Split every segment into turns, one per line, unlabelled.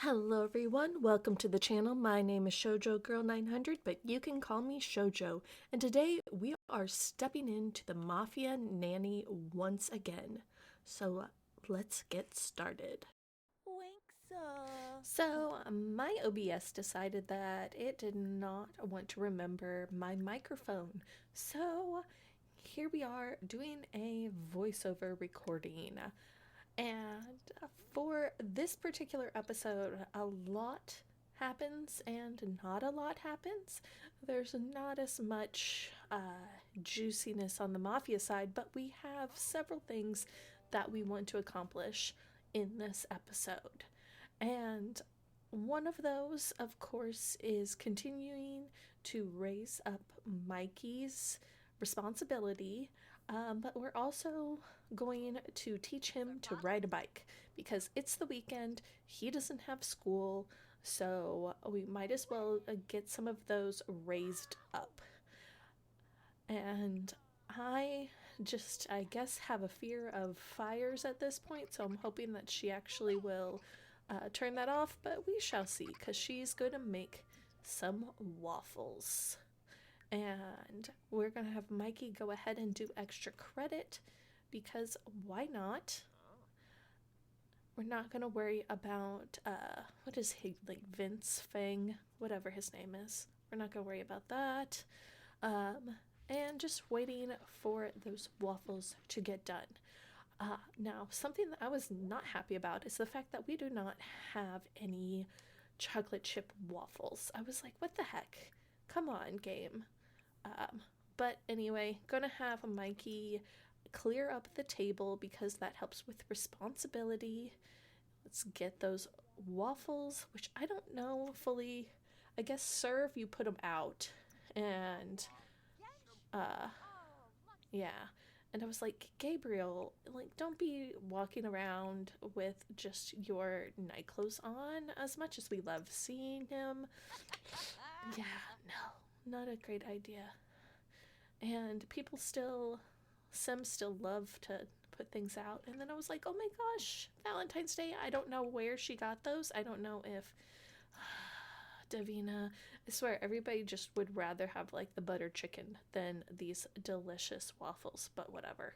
Hello everyone, welcome to the channel. My name is Shoujo Girl 900, but you can call me Shoujo. And today we are stepping into the Mafia Nanny once again. So let's get started. My OBS decided that it did not want to remember my microphone. So here we are doing a voiceover recording. And for this particular episode, a lot happens and not a lot happens. There's not as much juiciness on the Mafia side, but we have several things that we want to accomplish in this episode. And one of those, of course, is continuing to raise up Mikey's responsibility, but we're also going to teach him to ride a bike because it's the weekend, he doesn't have school, so we might as well get some of those raised up. And I guess, have a fear of fires at this point, so I'm hoping that she actually will turn that off, but we shall see because she's going to make some waffles. And we're going to have Mikey go ahead and do extra credit because why not? We're not going to worry about, what is he, like Vince Fang, whatever his name is. We're not going to worry about that. And just waiting for those waffles to get done. Now, something that I was not happy about is the fact that we do not have any chocolate chip waffles. I was like, what the heck? Come on, game. But anyway, gonna have Mikey clear up the table because that helps with responsibility. Let's get those waffles, which I don't know fully. I guess serve, you put them out. And, yeah. And I was like, Gabriel, like, don't be walking around with just your night clothes on as much as we love seeing him. Yeah, no, not a great idea. And Sims still love to put things out. And then I was like, oh my gosh, Valentine's Day. I don't know where she got those. I don't know if Davina, I swear everybody just would rather have like the butter chicken than these delicious waffles, but whatever.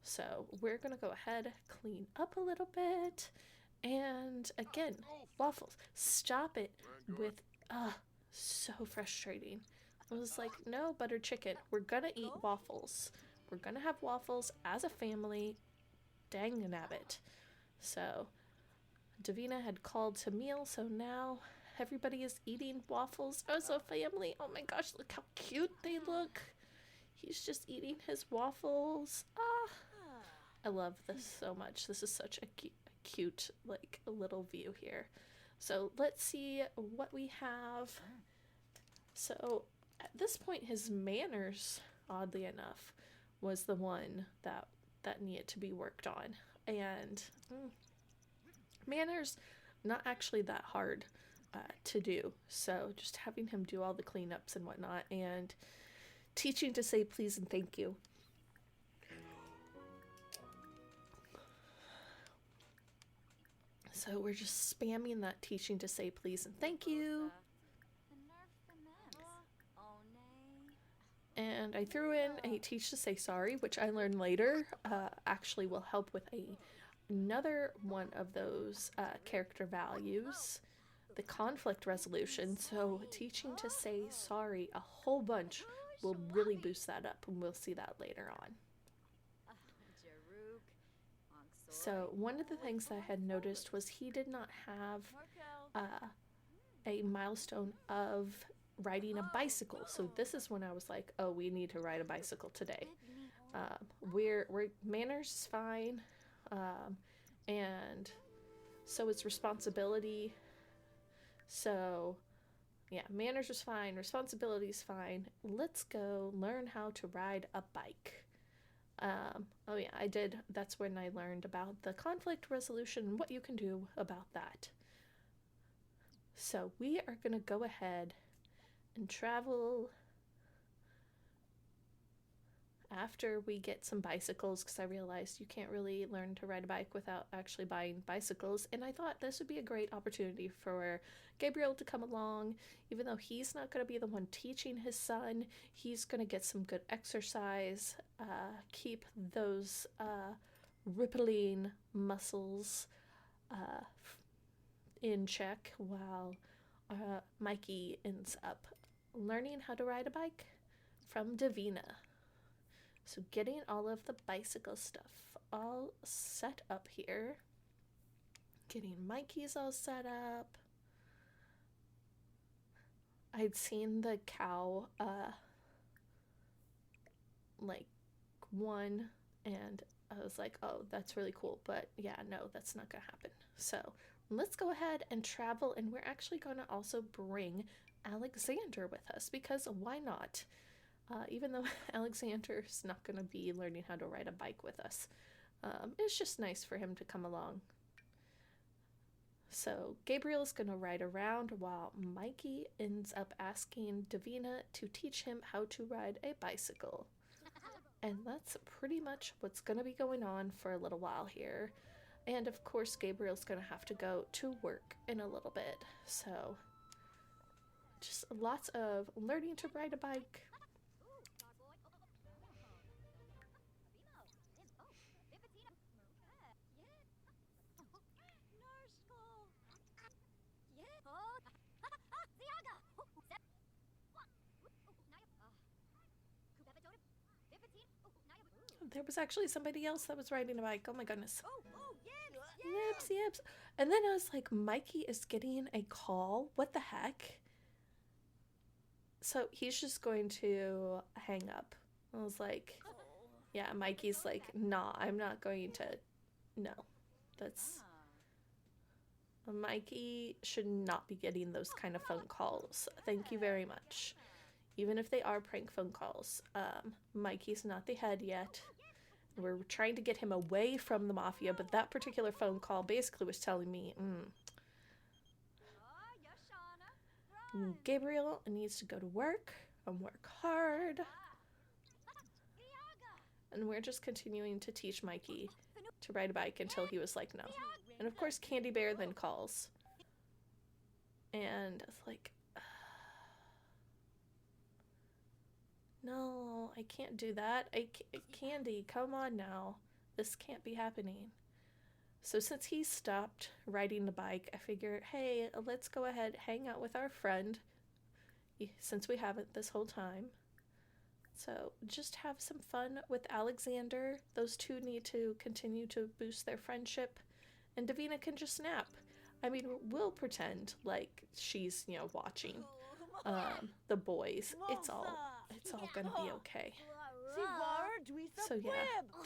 So we're gonna go ahead, clean up a little bit, and again, waffles. Stop it with so frustrating. I was like, no butter chicken. We're gonna eat waffles. We're gonna have waffles as a family. Dang nabbit. So Davina had called to meal, so now everybody is eating waffles as a family. Oh my gosh, look how cute they look. He's just eating his waffles. I love this so much. This is such a cute like little view here. So let's see what we have. So at this point, his manners, oddly enough, was the one that needed to be worked on. And manners, not actually that hard to do. So just having him do all the cleanups and whatnot, and teaching to say please and thank you. So we're just spamming that teaching to say please and thank you. And I threw in a teach to say sorry, which I learned later actually will help with another one of those character values, the conflict resolution. So teaching to say sorry a whole bunch will really boost that up, and we'll see that later on. So one of the things that I had noticed was he did not have a milestone of riding a bicycle. So this is when I was like, oh, we need to ride a bicycle today. We're manners is fine, and so it's responsibility. So yeah, manners is fine, responsibility is fine. Let's go learn how to ride a bike. Oh yeah, I did. That's when I learned about the conflict resolution and what you can do about that. So we are gonna go ahead and travel after we get some bicycles, because I realized you can't really learn to ride a bike without actually buying bicycles, and I thought this would be a great opportunity for Gabriel to come along. Even though he's not going to be the one teaching his son, he's going to get some good exercise, keep those rippling muscles in check, while Mikey ends up learning how to ride a bike from Davina. So getting all of the bicycle stuff all set up here. Getting Mikey's all set up. I'd seen the cow, one, and I was like, oh, that's really cool. But yeah, no, that's not gonna happen. So let's go ahead and travel, and we're actually gonna also bring Alexander with us, because why not? Even though Alexander's not going to be learning how to ride a bike with us. It's just nice for him to come along. So Gabriel's going to ride around while Mikey ends up asking Davina to teach him how to ride a bicycle. And that's pretty much what's going to be going on for a little while here. And of course, Gabriel's going to have to go to work in a little bit. So just lots of learning to ride a bike. There was actually somebody else that was riding a bike. Oh my goodness. Yips. And then I was like, Mikey is getting a call. What the heck? So he's just going to hang up. I was like, yeah, Mikey's like, nah, I'm not going to. No, that's. Mikey should not be getting those kind of phone calls. Thank you very much. Even if they are prank phone calls. Mikey's not the head yet. We're trying to get him away from the Mafia, but that particular phone call basically was telling me, Gabriel needs to go to work and work hard. And we're just continuing to teach Mikey to ride a bike until he was like, no. And of course, Candy Bear then calls. And it's like, no, I can't do that. Candy, come on now. This can't be happening. So since he stopped riding the bike, I figured, hey, let's go ahead, hang out with our friend, since we haven't this whole time. So just have some fun with Alexander. Those two need to continue to boost their friendship. And Davina can just nap. I mean, we'll pretend like she's, watching the boys. It's all gonna be okay. So yeah,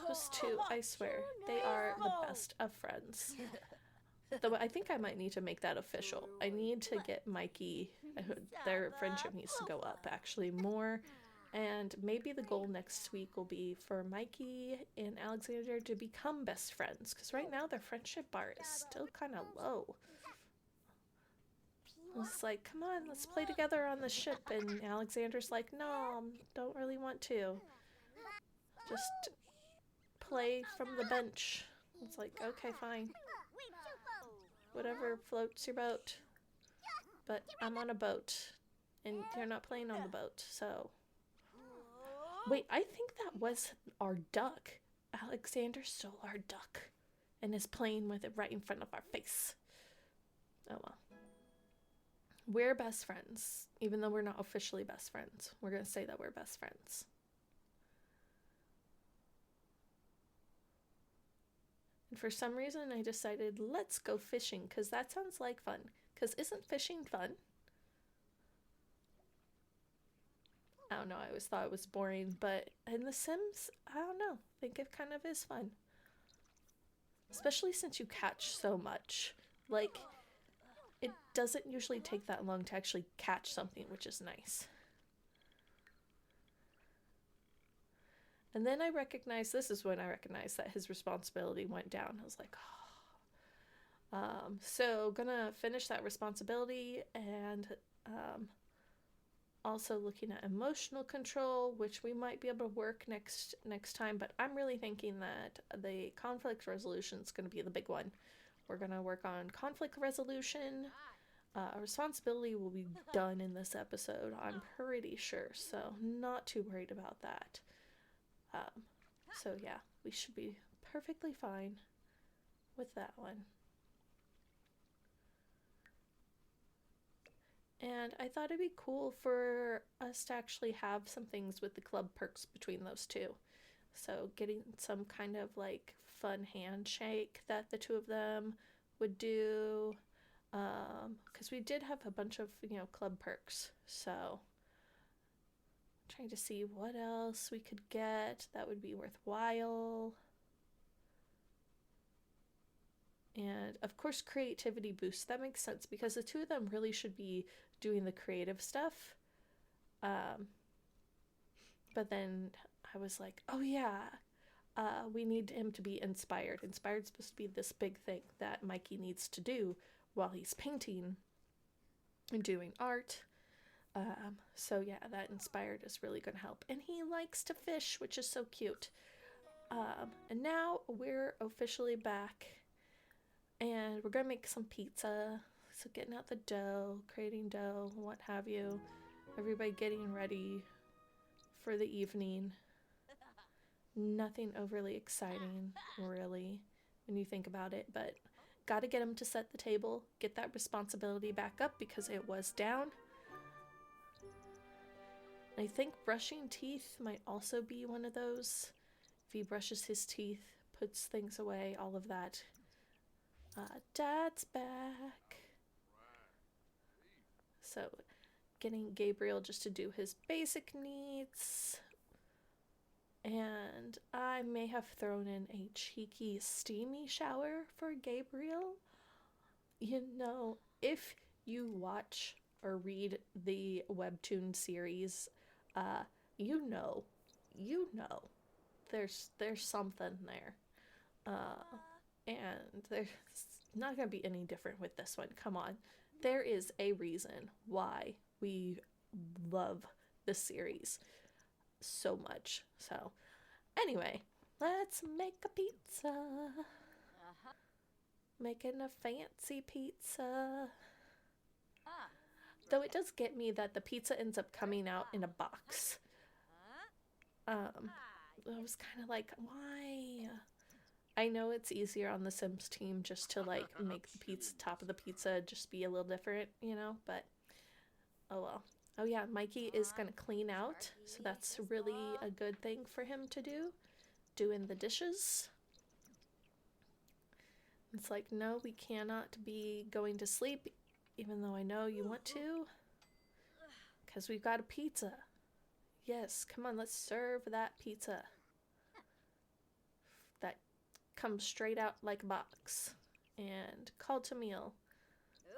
those two, I swear, they are the best of friends. Though I think I might need to make that official. I need to get Mikey, their friendship needs to go up actually more. And maybe the goal next week will be for Mikey and Alexander to become best friends. Because right now their friendship bar is still kind of low. It's like, come on, let's play together on the ship. And Alexander's like, no, don't really want to. Just play from the bench. It's like, okay, fine. Whatever floats your boat. But I'm on a boat. And you're not playing on the boat, so... Wait, I think that was our duck. Alexander stole our duck and is playing with it right in front of our face. Oh well. We're best friends, even though we're not officially best friends. We're going to say that we're best friends. And for some reason, I decided, let's go fishing, because that sounds like fun. Because isn't fishing fun? I don't know, I always thought it was boring, but in The Sims, I don't know, I think it kind of is fun. Especially since you catch so much. Like, it doesn't usually take that long to actually catch something, which is nice. And then this is when I recognized that his responsibility went down. I was like, oh. So gonna finish that responsibility and Also looking at emotional control, which we might be able to work next time, but I'm really thinking that the conflict resolution is going to be the big one. We're going to work on conflict resolution. Responsibility will be done in this episode, I'm pretty sure, so not too worried about that. So yeah, we should be perfectly fine with that one. And I thought it'd be cool for us to actually have some things with the club perks between those two. So getting some kind of like fun handshake that the two of them would do. Because we did have a bunch of, club perks. So trying to see what else we could get that would be worthwhile. And of course, creativity boost. That makes sense because the two of them really should be doing the creative stuff. But then I was like, oh yeah, we need him to be inspired. Inspired's supposed to be this big thing that Mikey needs to do while he's painting and doing art. So yeah, that inspired is really going to help. And he likes to fish, which is so cute. And now we're officially back. And we're going to make some pizza. So getting out the dough, creating dough, what have you. Everybody getting ready for the evening. Nothing overly exciting, really, when you think about it. But gotta get him to set the table. Get that responsibility back up because it was down. I think brushing teeth might also be one of those. If he brushes his teeth, puts things away, all of that. Dad's back. So getting Gabriel just to do his basic needs. And I may have thrown in a cheeky steamy shower for Gabriel. If you watch or read the webtoon series, there's something there. And there's not going to be any different with this one. Come on. There is a reason why we love this series so much. So, anyway, let's make a pizza. Making a fancy pizza. Though it does get me that the pizza ends up coming out in a box. I was kind of like, why? I know it's easier on the Sims team just to like make the top of the pizza just be a little different, but oh well. Oh yeah, Mikey is going to clean out, so that's really a good thing for him to do, doing the dishes. It's like, no, we cannot be going to sleep, even though I know you want to, because we've got a pizza. Yes, come on, let's serve that pizza. That comes straight out like a box. And call to meal.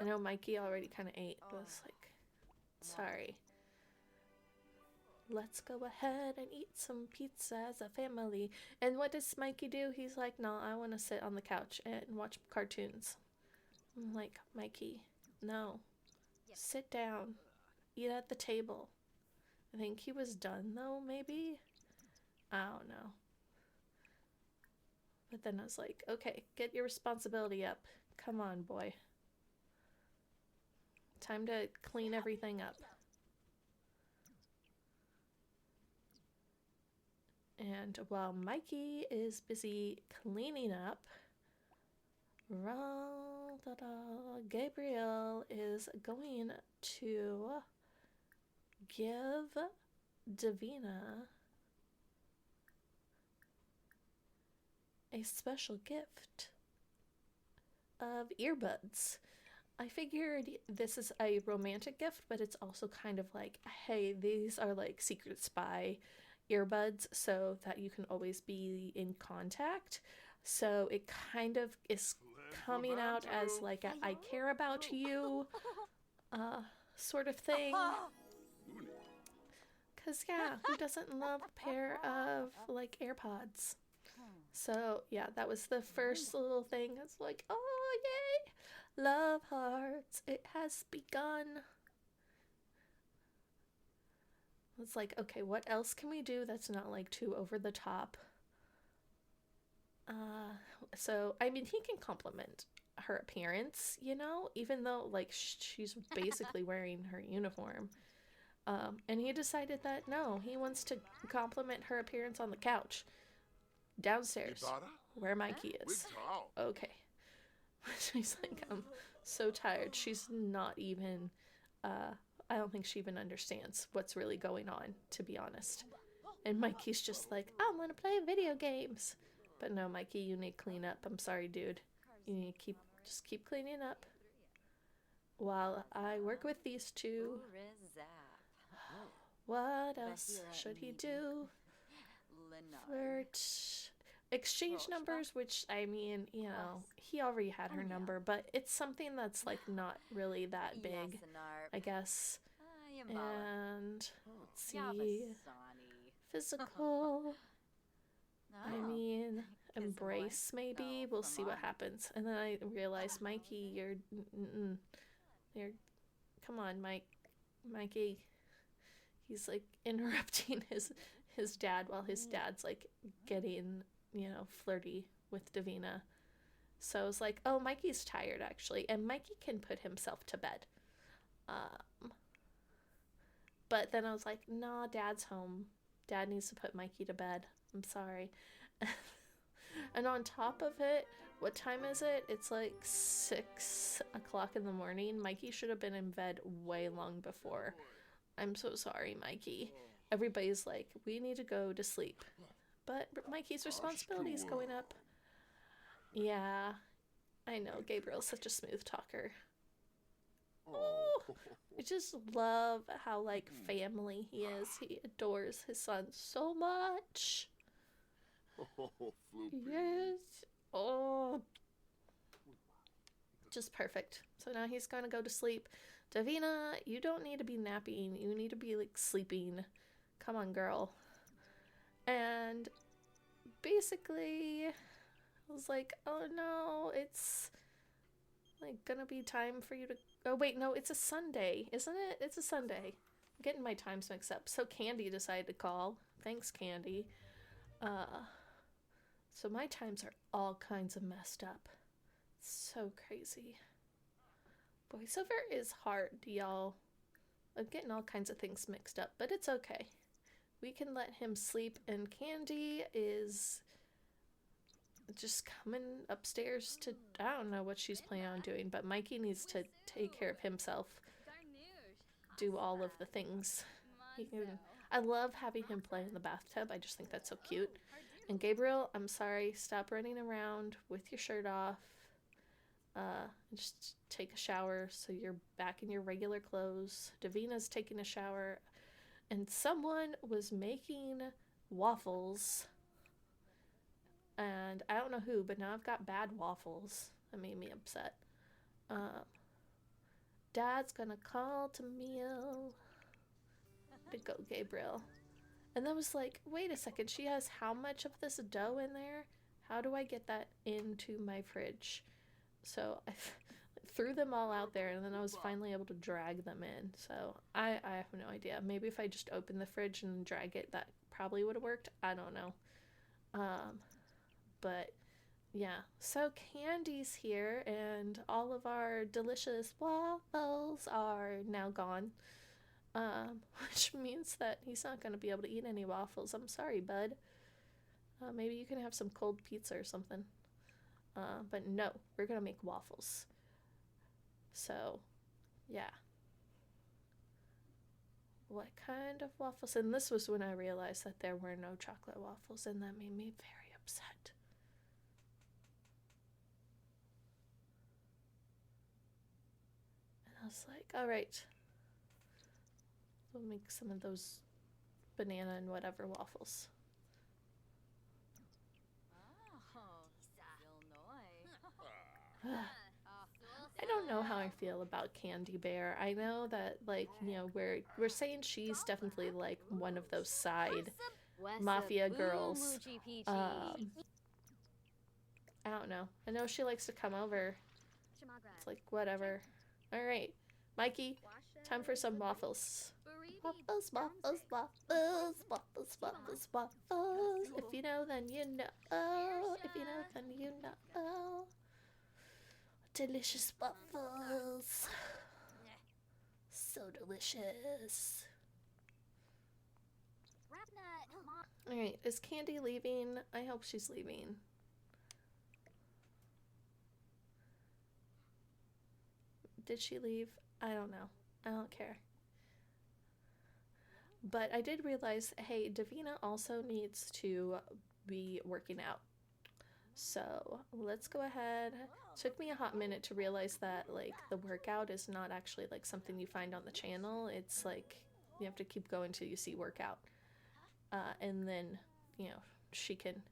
I know Mikey already kind of ate, but it's like, sorry. Let's go ahead and eat some pizza as a family. And what does Mikey do? He's like, no, I want to sit on the couch and watch cartoons. I'm like, Mikey, no. Sit down. Eat at the table. I think he was done though, maybe? I don't know. But then I was like, okay, get your responsibility up. Come on, boy. Time to clean everything up. And while Mikey is busy cleaning up, Gabriel is going to give Davina a special gift of earbuds. I figured this is a romantic gift, but it's also kind of like, hey, these are like secret spy earbuds so that you can always be in contact. So it kind of is coming out as like a I care about you sort of thing. Because yeah, who doesn't love a pair of like AirPods? So yeah, that was the first little thing. It's like, oh yay, love hearts, it has begun. It's like, okay, what else can we do that's not like too over the top? So I mean, he can compliment her appearance, you know, even though like she's basically wearing her uniform. And he decided that no, he wants to compliment her appearance on the couch downstairs where Mikey is. Okay. She's like, I'm so tired. She's not even, I don't think she even understands what's really going on, to be honest. And Mikey's just like, I want to play video games. But no, Mikey, you need clean up. I'm sorry, dude. You need to just keep cleaning up while I work with these two. What else should he do? Flirt. Exchange numbers, which, I mean, you know, he already had her number, but it's something that's, like, not really that big, I guess. And, let's see, physical, I mean, embrace, maybe, we'll see what happens. And then I realized, Mikey, you're, come on, Mikey, he's, like, interrupting his dad while his dad's, like, getting, you know, flirty with Davina. So I was like, oh, Mikey's tired, actually, and Mikey can put himself to bed. But then I was like, nah, Dad's home. Dad needs to put Mikey to bed. I'm sorry. And on top of it, what time is it? It's like 6 o'clock in the morning. Mikey should have been in bed way long before. I'm so sorry, Mikey. Everybody's like, we need to go to sleep. But Mikey's responsibility is going up. Yeah, I know. Gabriel's such a smooth talker. Oh, I just love how, like, family he is. He adores his son so much. Yes. Oh. Just perfect. So now he's gonna go to sleep. Davina, you don't need to be napping. You need to be, like, sleeping. Come on, girl. And basically, I was like, oh no, it's, like, gonna be time for you to... Oh, wait, no, it's a Sunday, isn't it? It's a Sunday. I'm getting my times mixed up. So Candy decided to call. Thanks, Candy. So my times are all kinds of messed up. It's so crazy. Voiceover is hard, y'all. I'm getting all kinds of things mixed up, but it's okay. We can let him sleep, and Candy is just coming upstairs to, I don't know what she's planning on doing, but Mikey needs to take care of himself, do all of the things. I love having him play in the bathtub. I just think that's so cute. And Gabriel, I'm sorry, stop running around with your shirt off. Just take a shower so you're back in your regular clothes. Davina's taking a shower, and someone was making waffles. And I don't know who, but now I've got bad waffles. That made me upset. Dad's gonna call to meal. To go, Gabriel. And then was like, wait a second, she has how much of this dough in there? How do I get that into my fridge? So I threw them all out there, and then I was finally able to drag them in. So I have no idea. Maybe if I just opened the fridge and drag it, that probably would have worked. I don't know. But yeah, so Candy's here, and all of our delicious waffles are now gone, which means that he's not going to be able to eat any waffles. I'm sorry, bud. Maybe you can have some cold pizza or something. But no, we're going to make waffles. So, yeah. What kind of waffles? And this was when I realized that there were no chocolate waffles, and that made me very upset. I was like, all right, we'll make some of those banana and whatever waffles. I don't know how I feel about Candy Bear. I know that, like, you know, we're saying she's definitely like one of those side mafia girls. I don't know. I know she likes to come over. It's like, whatever. All right. Mikey, time for some waffles. Waffles, waffles, waffles, waffles, waffles, waffles. If you know, then you know. If you know, then you know. Delicious waffles. So delicious. Alright, is Candy leaving? I hope she's leaving. Did she leave? I don't know. I don't care. But I did realize, hey, Davina also needs to be working out. So let's go ahead. It took me a hot minute to realize that like the workout is not actually like something you find on the channel. It's like you have to keep going till you see workout. And then, you know, she can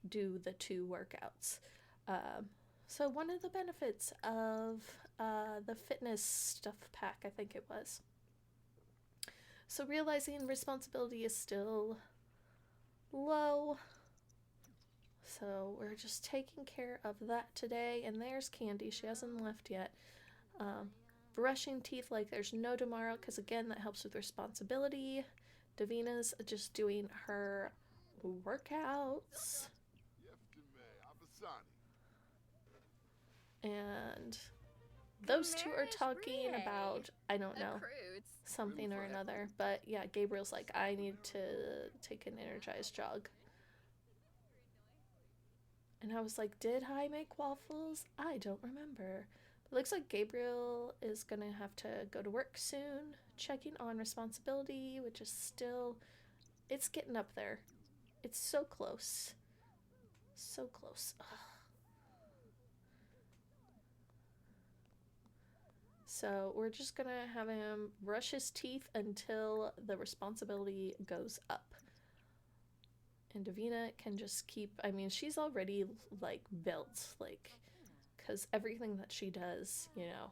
do the 2 workouts. So one of the benefits of the fitness stuff pack, I think it was. So realizing responsibility is still low. So we're just taking care of that today. And there's Candy. She hasn't left yet. Brushing teeth like there's no tomorrow, because again, that helps with responsibility. Davina's just doing her workouts. And those 2 are talking about, I don't know, something or another. But yeah, Gabriel's like, I need to take an energized jog. And I was like, did I make waffles? I don't remember. It looks like Gabriel is going to have to go to work soon. Checking on responsibility, which is still, it's getting up there. It's so close. So close. Ugh. So we're just going to have him brush his teeth until the responsibility goes up. And Davina can just keep, I mean, she's already like built, like, because everything that she does, you know.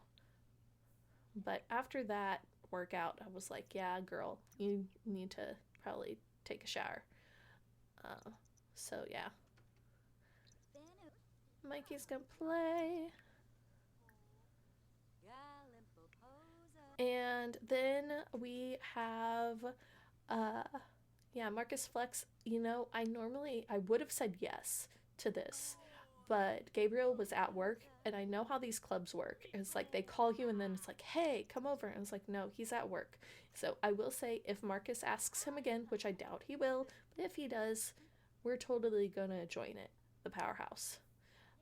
But after that workout, I was like, yeah, girl, you need to probably take a shower. So yeah. Mikey's gonna play. And then we have, yeah, Marcus Flex. You know, I would have said yes to this, but Gabriel was at work, and I know how these clubs work. It's like they call you, and then it's like, hey, come over. And it's like, no, he's at work. So I will say, if Marcus asks him again, which I doubt he will, but if he does, we're totally gonna join it, the powerhouse.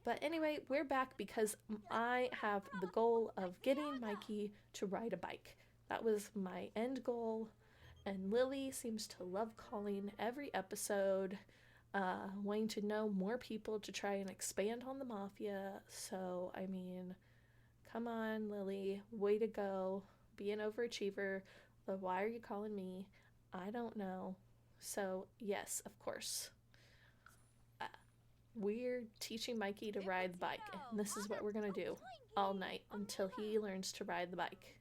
But anyway, we're back because I have the goal of getting Mikey to ride a bike. That was my end goal. And Lily seems to love calling every episode, wanting to know more people to try and expand on the Mafia. So, I mean, come on, Lily. Way to go. Be an overachiever. But why are you calling me? I don't know. So, yes, of course. We're teaching Mikey to ride the bike, and this is what we're gonna do all night until he learns to ride the bike.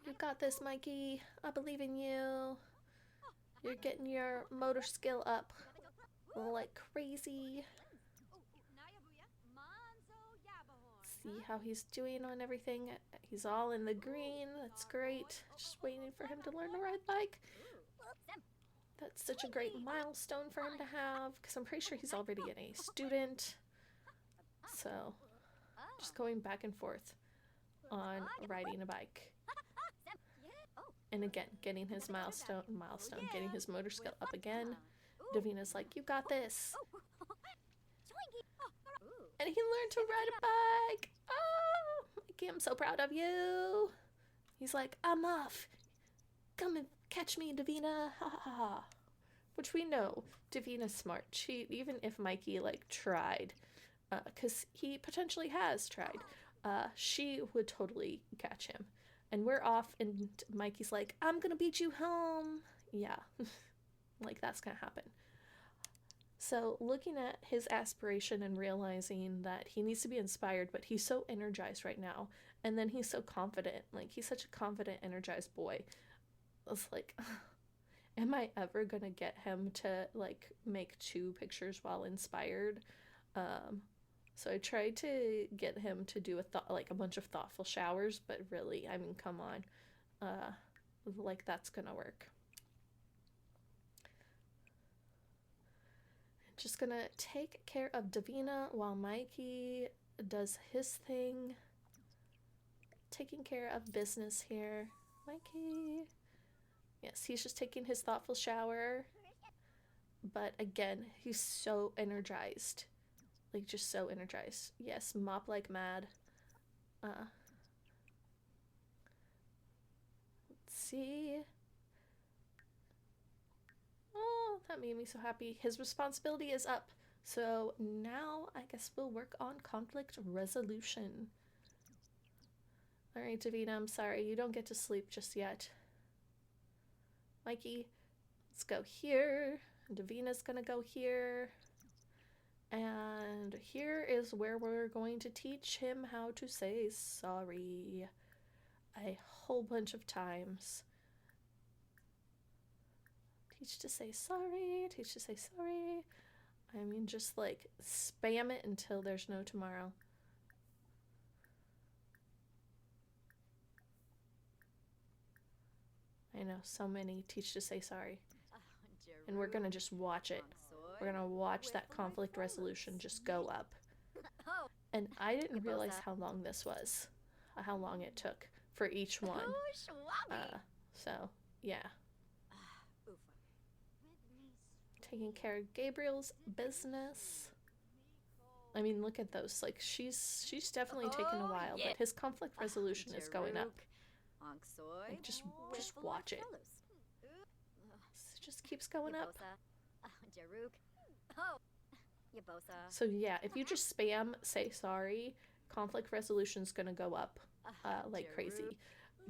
You got this, Mikey. I believe in you. You're getting your motor skill up like crazy. See how he's doing on everything. He's all in the green. That's great. Just waiting for him to learn to ride the bike. That's such a great milestone for him to have, because I'm pretty sure he's already an A student. So, just going back and forth on riding a bike. And again, getting his milestone, getting his motor skill up again. Davina's like, you got this. And he learned to ride a bike. Oh, Mikey, I'm so proud of you. He's like, I'm off. Come and catch me, Davina. Ha ha ha. Which we know, Davina's smart. She, even if Mikey like tried, because he potentially has tried, she would totally catch him. And we're off, and Mikey's like, I'm gonna beat you home. Yeah, like that's gonna happen. So looking at his aspiration and realizing that he needs to be inspired, but he's so energized right now, and then he's so confident. Like, he's such a confident, energized boy. It's like, am I ever gonna get him to like make 2 pictures while inspired? So I tried to get him to do a bunch of thoughtful showers, but really, I mean, come on. Like that's gonna work. Just gonna take care of Davina while Mikey does his thing. Taking care of business here. Mikey. Yes, he's just taking his thoughtful shower. But again, he's so energized. Like, just so energized. Yes, mop like mad. Let's see. Oh, that made me so happy. His responsibility is up. So now I guess we'll work on conflict resolution. Alright, Davina, I'm sorry. You don't get to sleep just yet. Mikey, let's go here. Davina's gonna go here. And here is where we're going to teach him how to say sorry a whole bunch of times. Teach to say sorry, teach to say sorry. I mean, just like spam it until there's no tomorrow. I know, so many teach to say sorry. And we're gonna just watch it. We're gonna watch that conflict resolution just go up. And I didn't realize how long this was. How long it took for each one. So, yeah. Taking care of Gabriel's business. I mean, look at those. Like, she's definitely taken a while, but his conflict resolution is going up. Like, just watch it. It just keeps going up. So yeah, if you just spam say sorry, conflict resolution's gonna go up like crazy.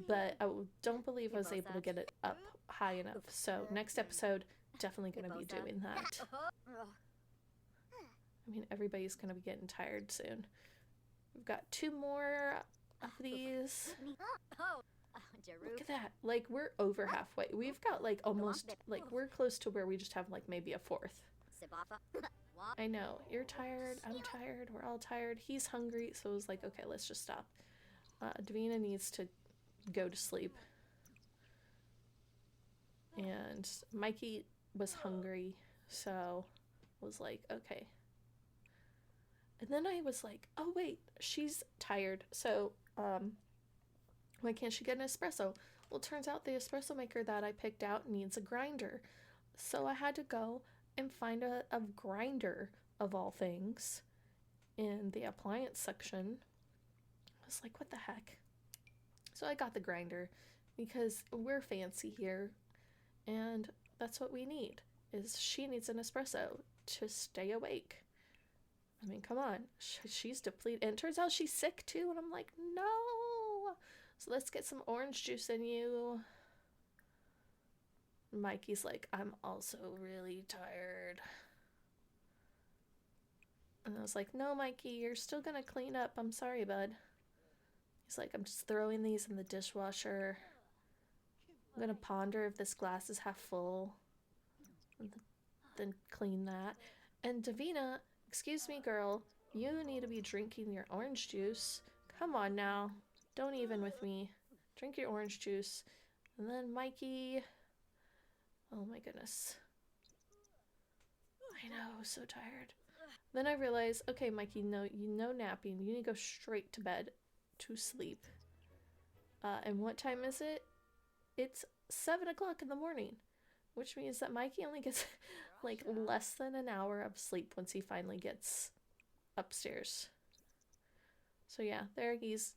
But I don't believe I was able to get it up high enough. So next episode, definitely gonna be doing that. I mean, everybody's gonna be getting tired soon. We've got 2 more of these. Look at that. Like, we're over halfway. We've got like almost, like, we're close to where we just have like maybe a 4th. I know. You're tired. I'm tired. We're all tired. He's hungry. So it was like, okay, let's just stop. Davina needs to go to sleep. And Mikey was hungry. So was like, okay. And then I was like, oh wait, she's tired. So, why can't she get an espresso? Well, it turns out the espresso maker that I picked out needs a grinder. So I had to go and find a grinder, of all things, in the appliance section. I was like, what the heck? So I got the grinder because we're fancy here, and that's what we need, is she needs an espresso to stay awake. I mean, come on. She's depleted. And it turns out she's sick too, and I'm like, no! So let's get some orange juice in you. Mikey's like, I'm also really tired. And I was like, no, Mikey, you're still gonna clean up. I'm sorry, bud. He's like, I'm just throwing these in the dishwasher. I'm gonna ponder if this glass is half full. And then clean that. And Davina, excuse me, girl, you need to be drinking your orange juice. Come on now. Don't even with me. Drink your orange juice. And then Mikey. Oh my goodness. I know, so tired. Then I realized, okay, Mikey, no, you know napping. You need to go straight to bed to sleep. And what time is it? It's 7 o'clock in the morning, which means that Mikey only gets like less than an hour of sleep once he finally gets upstairs. So yeah, there he's,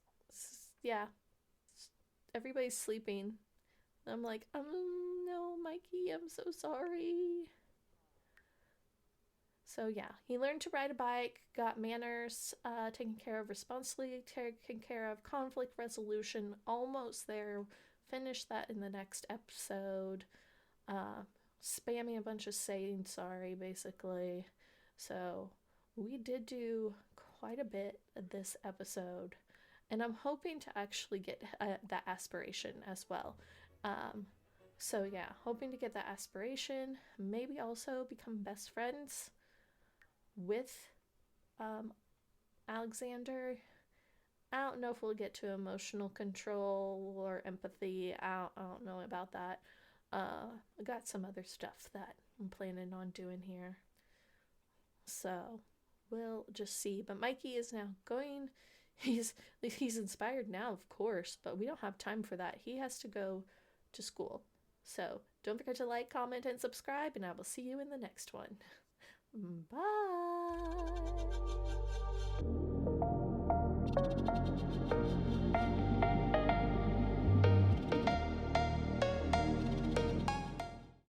yeah, everybody's sleeping. I'm like, no, Mikey, I'm so sorry. So yeah, he learned to ride a bike, got manners, taken care of responsibly, taken care of conflict resolution, almost there. Finished that in the next episode. Spamming a bunch of saying sorry, basically. So we did do quite a bit this episode. And I'm hoping to actually get that aspiration as well. So yeah, hoping to get that aspiration. Maybe also become best friends with Alexander, I don't know if we'll get to emotional control or empathy. I don't know about that. I got some other stuff that I'm planning on doing here. So we'll just see. But Mikey is now going. He's inspired now, of course, but we don't have time for that. He has to go to school. So don't forget to like, comment, and subscribe, and I will see you in the next one. Bye.